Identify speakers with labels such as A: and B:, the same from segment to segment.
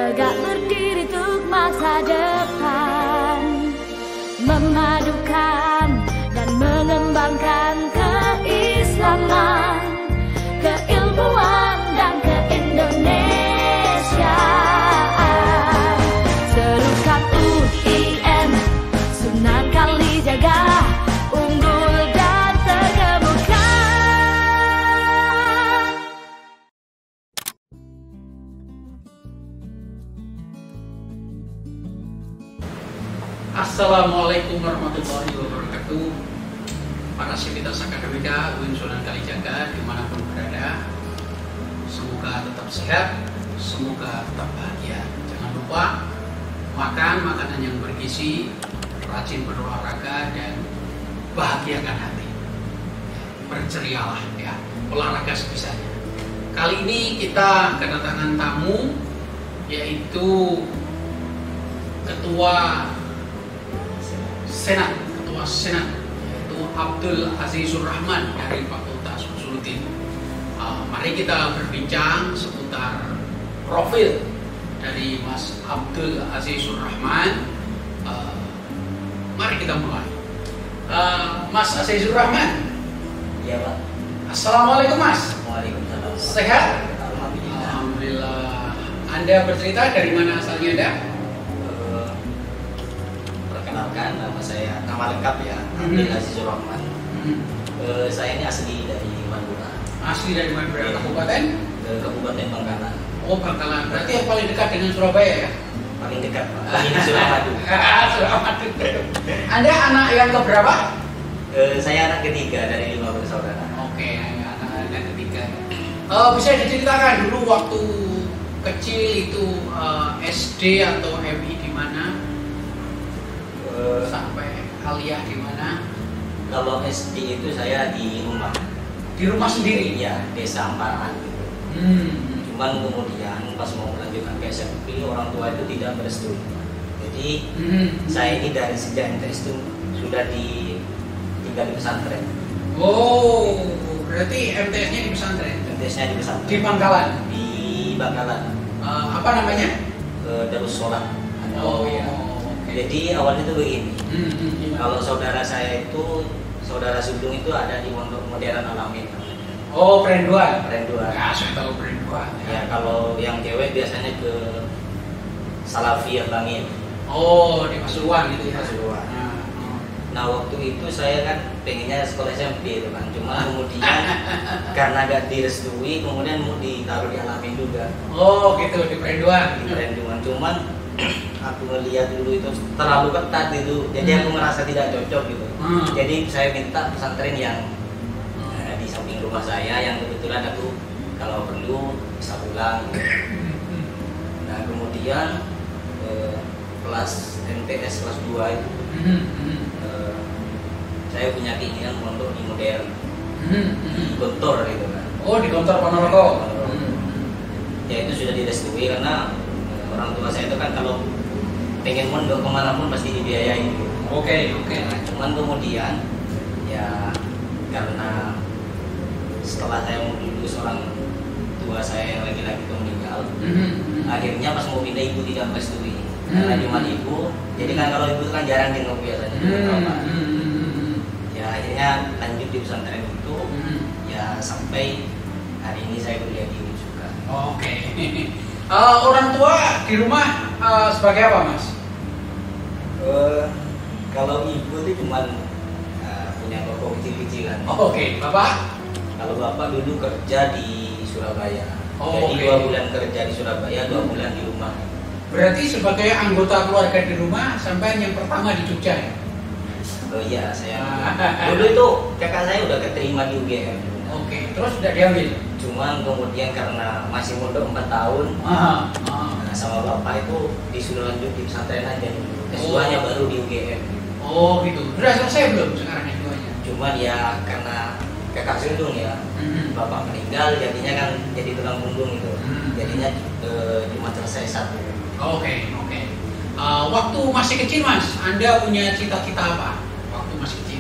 A: tegak berdiri untuk masa depan, memadukan dan mengembangkan keislaman, keilmuan dan keindonesiaan. Serukan UIN, Sunan Kalijaga, unggul dan terkemuka.
B: Assalamualaikum warahmatullahi wabarakatuh. Para sivitas akademika UIN Sunan Kalijaga dimanapun berada, semoga tetap sehat, semoga tetap bahagia. Jangan lupa makan makanan yang bergizi, rajin berolahraga, dan bahagiakan hati. Bercerialah ya, olahraga sebisanya. Kali ini kita kedatangan tamu, yaitu Ketua Senat, yaitu Abdul Azizur Rahman dari Fakultas Usuluddin. Mari kita berbincang seputar profil dari Mas Abdul Azizur Rahman. Mari kita mulai. Mas Azizur Rahman.
C: Iya, Pak.
B: Assalamualaikum, Mas.
C: Waalaikumsalam.
B: Sehat?
C: Alhamdulillah.
B: Alhamdulillah. Anda bercerita dari mana asalnya Anda?
C: Perkenalkan, nama lengkap ya, Abdul Azizur Rahman. Saya ini asli dari Madura.
B: Asli dari Madura, kabupaten?
C: Kabupaten Bangkalan.
B: Oh, Bangkalan. Berarti yang paling dekat dengan Surabaya ya?
C: Paling dekat, Pak. Ini di Suramadu.
B: Suramadu. Anda anak yang keberapa?
C: Saya anak ketiga dari 5 bersaudara.
B: Oke, anak ketiga. Bisa diceritakan dulu waktu kecil itu SD atau MI di mana? Sampai aliyah di mana?
C: Kalau SD itu saya di rumah.
B: Di rumah sendiri?
C: Ya, desa Amparan gitu. Cuman kemudian pas mau melanjutkan ke SMP, orang tua itu tidak merestui. Jadi saya ini dari sejak MTS itu sudah tinggal di pesantren.
B: Oh, berarti MTS-nya di pesantren?
C: MTS-nya di pesantren.
B: Di Bangkalan?
C: Di Bangkalan.
B: Apa namanya?
C: Darussalam.
B: Oh iya.
C: Jadi awalnya itu begini. Kalau saudara saya itu, saudara sulung itu ada di Pondok Modern Alamin.
B: Oh, Perenduan.
C: Perenduan.
B: Ya, saya tahu Perenduan.
C: Ya, kalau yang cewek biasanya ke Salafiyah Bangil.
B: Oh, di Pasuruan gitu ya.
C: Pasuruan. Nah, waktu itu saya kan pengennya sekolah SMP itu kan. Cuma kemudian karena gak direstui, kemudian mau ditaruh di Alamin juga.
B: Oh, gitu, di Perenduan.
C: Di Perenduan. Cuman aku ngeliat dulu itu terlalu ketat gitu, jadi aku merasa tidak cocok gitu. Jadi saya minta pesantren yang di samping rumah saya, yang kebetulan aku kalau perlu bisa pulang gitu. Nah kemudian kelas MTS kelas 2 itu saya punya keinginan untuk di modern, di Gontor gitu kan.
B: Oh, di Gontor Ponorogo.
C: Ya itu sudah direstui karena orang tua saya itu kan kalau pengen mondok kemanapun pasti dibiayai.
B: Oke.
C: Nah, cuman kemudian ya karena setelah saya mau lulus, orang tua saya yang laki-laki itu meninggal. Akhirnya pas mau pindah ibu tidak merestui karena cuma ibu. Jadi kan kalau ibu kan jarang jenguk biasanya. Ya akhirnya lanjut di pesantren itu. Ya sampai hari ini saya kuliah di UIN juga.
B: Oke. Orang tua di rumah sebagai apa, Mas?
C: Kalau ibu itu cuma punya toko kecil-kecilan.
B: Oke. Bapak?
C: Kalau bapak dulu kerja di Surabaya. Jadi 2 bulan kerja di Surabaya, 2 bulan di rumah.
B: Berarti sebagai anggota keluarga di rumah sampai yang pertama di Jogja ya?
C: Oh iya, saya dulu itu kakak saya udah keterima di UGM.
B: Oke. Terus sudah diambil?
C: Cuman kemudian karena masih mondok 4 tahun, nah, sama bapak itu disuruh lanjut di pesantren aja dulu. S2-nya baru di UGM.
B: Oh gitu. Sudah selesai belum sekarang S2-nya?
C: Cuman ya karena kakak sulung ya, bapak meninggal, jadinya kan jadi tulang punggung itu. Jadinya cuma selesai 1.
B: Oke. Waktu masih kecil, Mas, Anda punya cita-cita apa? Waktu masih kecil?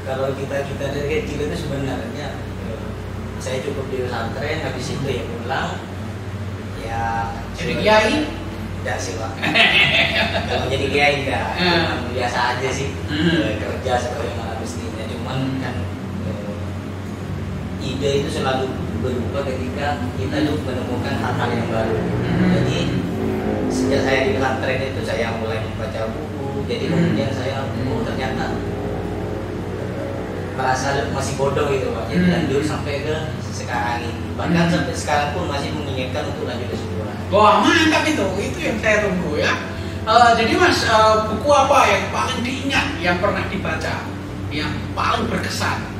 C: Kalau kita dari kecil itu sebenarnya saya cukup di pesantren, habis itu ya pulang. Ya
B: Jadi kiai?
C: Tidak sih Pak. Kalau jadi kiai enggak, cuman biasa aja sih. Kerja sebagaimana mestinya, cuman kan ide itu selalu berubah ketika kita tuh menemukan hal-hal yang baru. Jadi sejak saya di pesantren itu saya mulai membaca buku. Jadi kemudian saya ternyata merasa masih bodoh gitu Pak. Jadi lanjut sampai ke sekarang ini. Bahkan sampai sekarang pun masih menginginkan untuk lanjut S2.
B: Wah mantap itu yang saya tunggu ya. Jadi Mas, buku apa yang paling diingat yang pernah dibaca, yang paling berkesan?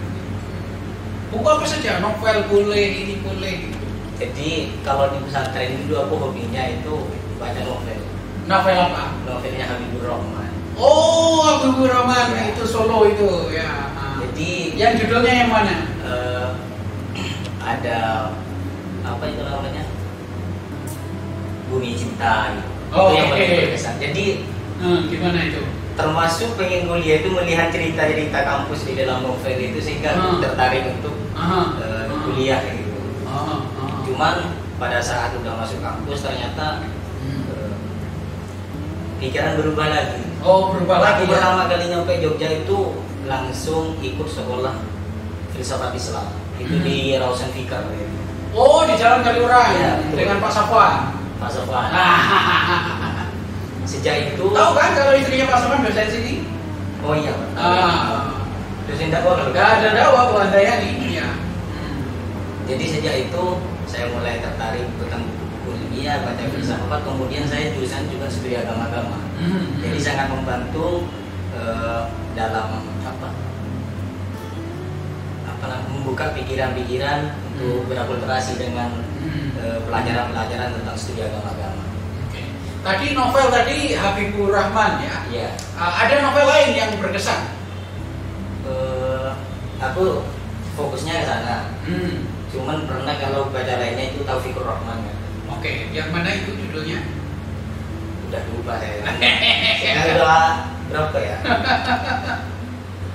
B: Buku apa saja, novel boleh, ini boleh gitu.
C: Jadi kalau di pesantren dulu aku hobinya itu baca novel.
B: Novel apa?
C: Novelnya Habibur Rahman.
B: Oh, Habibur Rahman
C: Ya.
B: itu Solo itu ya.
C: Jadi
B: Yang judulnya yang mana?
C: ada apa itu namanya? Bumi Cinta gitu.
B: Oh,
C: Itu yang
B: oke.
C: paling berkesan. Jadi
B: Gimana itu?
C: termasuk pengen kuliah itu melihat cerita-cerita kampus di dalam novel itu sehingga tertarik untuk kuliah gitu. Cuman pada saat udah masuk kampus ternyata pikiran berubah lagi.
B: Oh, berubah lagi
C: Aku
B: ya?
C: pertama kali nyampe Jogja itu langsung ikut sekolah filsafat Islam. Itu di Rawson Fikar gitu.
B: Oh, di Jalan Kaliurang
C: Iya, betul.
B: dengan Pak Safwan.
C: Pak Sofwan. Sejak itu
B: Tahu kan kalau istrinya Pak Safwan dosen sini?
C: oh iya Pak. Dosen dakwah kalau
B: Gak ada dakwah Bu Handayani. Iya.
C: Jadi sejak itu saya mulai tertarik tentang kuliah baca filsafat, kemudian saya jurusan juga studi agama-agama. Jadi sangat membantu dalam membuka pikiran-pikiran untuk berakulturasi dengan pelajaran-pelajaran tentang studi agama-agama.
B: Oke. Tadi novel tadi Habibur Rahman ya.
C: Iya.
B: Ada novel lain yang berkesan.
C: Aku fokusnya ke sana. Cuman pernah kalau baca lainnya itu Taufikur Rahman ya.
B: Oke, yang mana itu judulnya?
C: Udah lupa saya. Saya udah berapa ya?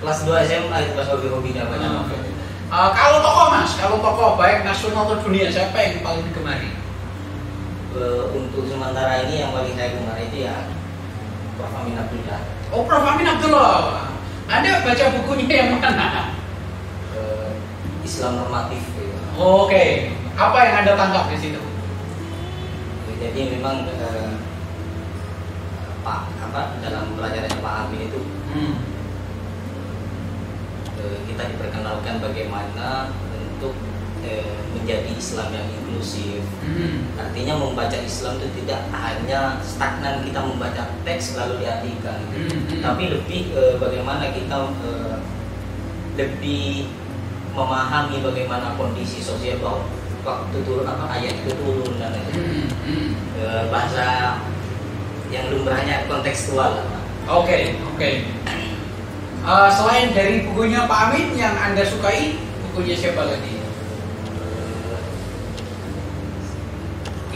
C: Kelas 2 SMA itu pas hobi-hobinya baca novel.
B: Kalau tokoh Mas, kalau tokoh baik nasional atau dunia siapa yang paling digemari?
C: Untuk sementara ini yang paling saya gemar itu ya Prof. Amin Abdullah.
B: Oh, Prof. Amin Abdullah. Anda baca bukunya yang mana?
C: Islam normatif gitu.
B: Oke. Apa yang Anda tangkap di situ?
C: Jadi memang dalam pelajarannya Pak Amin itu kita diperkenalkan bagaimana untuk menjadi Islam yang inklusif. Artinya membaca Islam itu tidak hanya stagnan kita membaca teks lalu diartikan, tapi lebih bagaimana kita lebih memahami bagaimana kondisi sosial waktu turun ayat itu turun dan bahasa yang lumrahnya kontekstual.
B: Oke. Selain dari bukunya Pak Amin yang Anda sukai, bukunya siapa lagi?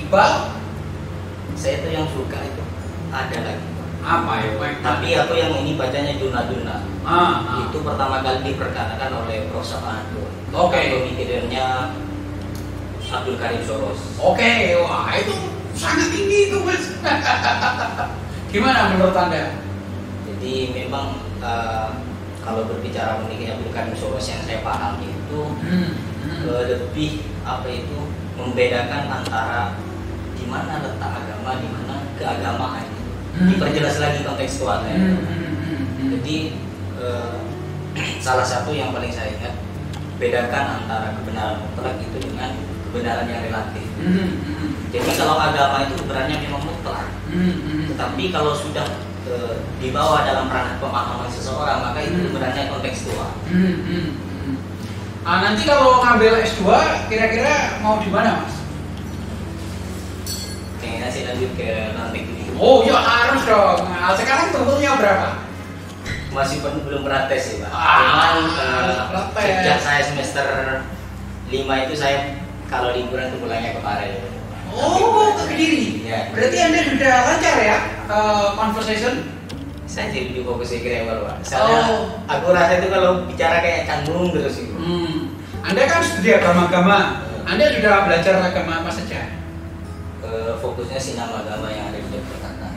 B: Iqbal?
C: Saya tuh yang suka itu ada lagi.
B: Apa ya?
C: Tapi aku yang ini bacanya Duna.
B: Itu
C: Itu pertama kali diperkenalkan oleh Prof. Sa'adun.
B: Oke.
C: Pemikirannya Abdul Karim Soros.
B: Oke, wah itu sangat tinggi itu Mas. Gimana menurut Anda?
C: Jadi memang kalau berbicara mengenai Abdul Karim Soros yang saya pahami itu lebih membedakan antara di mana letak agama, di mana keagamaan. Diperjelas lagi kontekstualnya. Jadi salah satu yang paling saya ingat, bedakan antara kebenaran mutlak itu dengan kebenaran yang relatif. Jadi kalau agama itu kebenarannya memang mutlak, tetapi kalau sudah dibawa dalam ranah pemahaman seseorang maka itu kebenarannya kontekstual.
B: Nanti kalau ngambil S2 kira-kira mau di mana Mas?
C: Kayaknya sih lanjut ke luar negeri.
B: Oh ya harus dong. Sekarang tuntutnya berapa?
C: Masih belum pernah tes sih Pak.
B: Pernah tes.
C: Sejak saya semester 5 itu saya kalau liburan itu pulangnya ke Pare.
B: Oh, ke Kediri.
C: Ya.
B: Berarti Anda sudah lancar ya conversation?
C: Saya jadi lebih fokus ke grammar Pak. Soalnya aku rasa itu kalau bicara kayak canggung terus itu.
B: Anda kan studi agama-agama. Anda sudah belajar agama apa saja?
C: fokusnya 6 agama yang ada di Yogyakarta.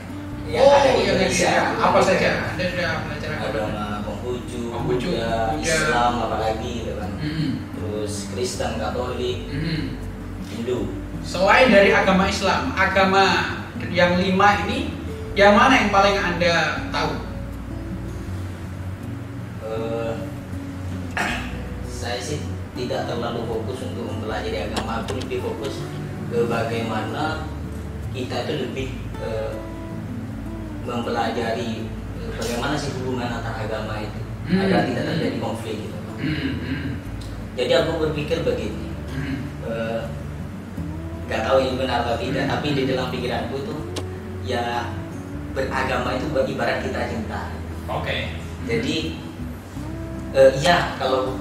C: Yang
B: Oh,
C: ada di
B: yang
C: Indonesia.
B: apa saja? Anda sudah belajar agama?
C: Agama Konghucu,
B: Konghucu,
C: Buddha,
B: Buddha.
C: Islam apalagi gitu kan.
B: Hmm.
C: Terus Kristen, Katolik,
B: Hmm.
C: Hindu.
B: Selain dari agama Islam, agama yang 5 ini, yang mana yang paling Anda tahu?
C: Saya sih tidak terlalu fokus untuk mempelajari agama, aku lebih fokus ke bagaimana kita itu lebih mempelajari bagaimana sih hubungan antar agama itu agar tidak terjadi konflik gitu. Jadi aku berpikir begini, gak tahu ini benar atau tidak, tapi di dalam pikiranku itu ya beragama itu ibarat kita cinta.
B: Oke.
C: Jadi ya kalau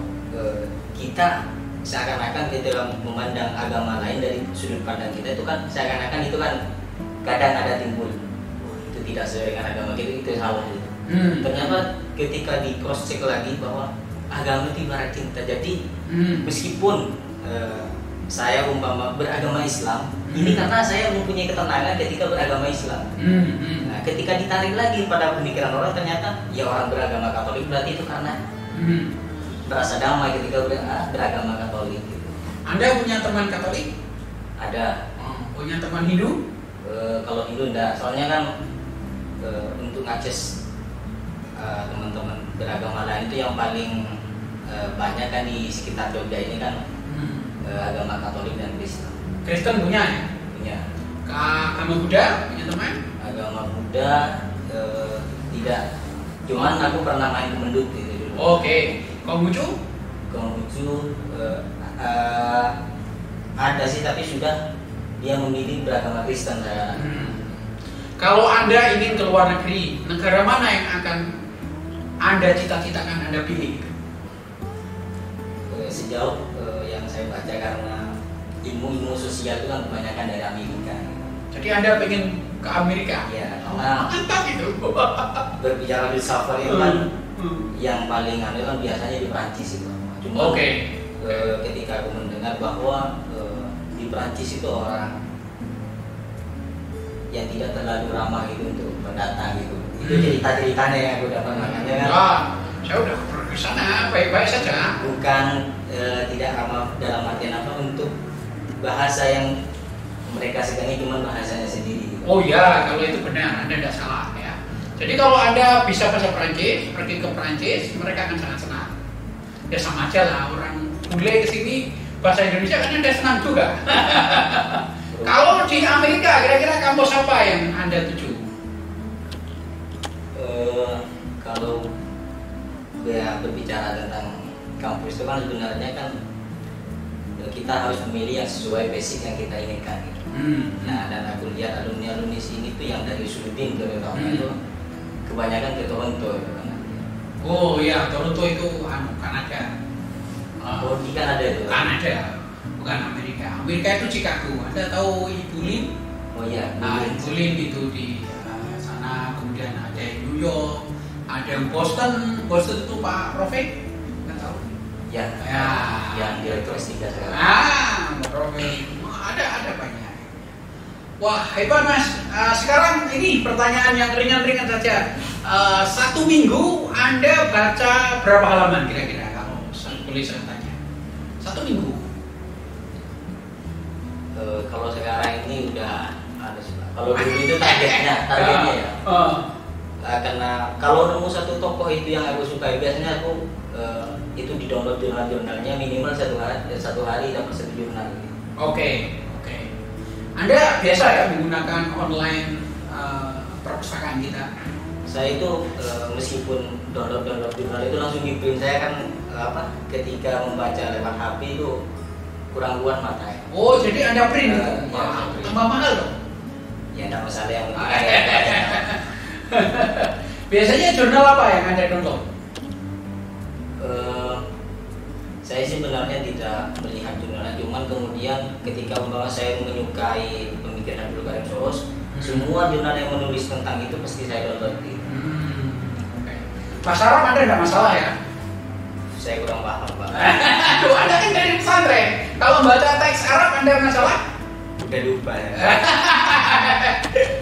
C: kita seakan-akan kita dalam memandang agama lain dari sudut pandang kita itu kan seakan-akan itu kan kadang ada timbul itu tidak sesuai dengan agama kita, itu salah gitu. Ternyata ketika di cross check lagi bahwa agama itu ibarat cinta. Jadi meskipun saya umpama beragama Islam, ini karena saya mempunyai ketenangan ketika beragama Islam. Nah, ketika ditarik lagi pada pemikiran orang, ternyata ya orang beragama Katolik berarti itu karena merasa damai ketika beragama Katolik gitu.
B: Anda punya teman Katolik?
C: Ada.
B: Punya teman Hindu?
C: Kalau Hindu enggak, soalnya kan untuk ngakses teman-teman beragama lain itu yang paling banyak kan di sekitar Jogja ini kan agama Katolik dan Kristen.
B: Kristen punya ya?
C: Punya.
B: Agama Buddha punya teman?
C: Agama Buddha tidak. Cuman aku pernah main ke Mendut gitu dulu.
B: Oke. Konghucu?
C: Konghucu ada sih, tapi sudah dia memilih beragama Kristen saya.
B: Kalau Anda ingin ke luar negeri, negara mana yang akan Anda cita-citakan Anda pilih?
C: Sejauh yang saya baca, karena ilmu sosial itu kan kebanyakan dari Amerika.
B: Jadi Anda pengen ke Amerika?
C: Ya, karena
B: mantap itu.
C: berbicara di safari itu kan yang paling aneh kan biasanya di Prancis itu. Cuma ketika aku mendengar bahwa di Prancis itu orang yang tidak terlalu ramah gitu untuk pendatang gitu. Itu cerita-ceritanya yang aku dapat, makanya kan.
B: Saya udah pernah ke sana, baik-baik saja.
C: Bukan tidak ramah dalam artian apa, untuk bahasa yang mereka sekarang cuma bahasanya sendiri.
B: Oh ya, kalau itu benar, Anda tidak salah ya. Jadi kalau Anda bisa bahasa Perancis, pergi ke Perancis, mereka akan sangat senang. Ya sama aja lah, orang bule ke sini bahasa Indonesia kan Anda senang juga. Kalau di Amerika, kira-kira kampus apa yang Anda tuju?
C: Kalau berbicara tentang kampus itu kan sebenarnya kan kita harus memilih yang sesuai basic yang kita inginkan gitu. Nah, dan aku lihat alumni sini tuh yang dari Sudin terutama itu kebanyakan ke Toronto gitu kan.
B: Oh iya, Toronto itu Kanada.
C: Oh, di Kanada itu.
B: Kanada, bukan Amerika. Amerika itu Chicago. Anda tahu Ibu Lim?
C: Oh iya.
B: Nah, Ibu Lim itu di sana. Kemudian ada yang New York, ada yang Boston. Boston itu Pak Profek, nggak tahu?
C: Ya.
B: Ya.
C: Yang direktur S3 sekarang.
B: Pak Profek. Ada banyak. Wah, hebat Mas. Sekarang ini pertanyaan yang ringan-ringan saja. 1 minggu Anda baca berapa halaman kira-kira kalau boleh saya tanya? 1 minggu.
C: Kalau sekarang ini udah ada sih, Pak. Kalau dulu itu targetnya ya. Karena kalau nemu satu tokoh itu yang aku sukai, biasanya aku itu di download jurnal-jurnalnya minimal satu hari dapat 1 jurnal.
B: Oke. Anda biasa ya menggunakan online perpustakaan kita?
C: Saya itu meskipun download jurnal itu langsung di print, saya kan ketika membaca lewat HP itu kurang kuat mata ya.
B: Oh, jadi Anda print itu?
C: Ya,
B: tambah mahal dong?
C: Ya tidak masalah, yang penting
B: Biasanya jurnal apa yang Anda download?
C: Saya sih sebenarnya tidak melihat jurnalnya, cuman kemudian ketika saya menyukai pemikiran Abdul Karim Soros, semua jurnal yang menulis tentang itu pasti saya download.
B: Bahasa Arab Anda tidak masalah ya?
C: Saya kurang paham, Pak.
B: Aduh, Anda kan dari pesantren. Kalau membaca teks Arab Anda masalah?
C: udah lupa ya.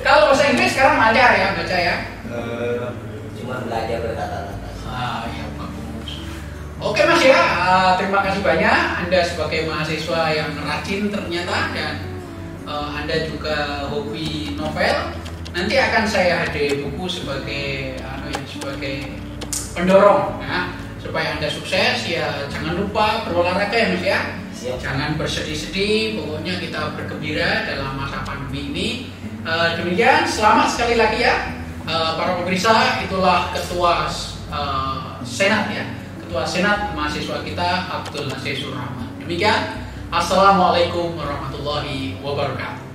B: Kalau bahasa Inggris sekarang lancar ya baca ya?
C: Cuma belajar berkata-kata.
B: Ya bagus. Oke Mas ya, terima kasih banyak Anda sebagai mahasiswa yang rajin ternyata dan Anda juga hobi novel. Nanti akan saya hadir buku sebagai sebagai pendorong ya, supaya Anda sukses ya. Jangan lupa berolahraga ya Mas ya.
C: Siap.
B: Jangan bersedih-sedih, pokoknya kita bergembira dalam masa pandemi ini. Demikian, selamat sekali lagi ya para pemirsa. Itulah Ketua Senat ya, Ketua Senat mahasiswa kita Abdul Nasir Surahman. Demikian, assalamualaikum warahmatullahi wabarakatuh.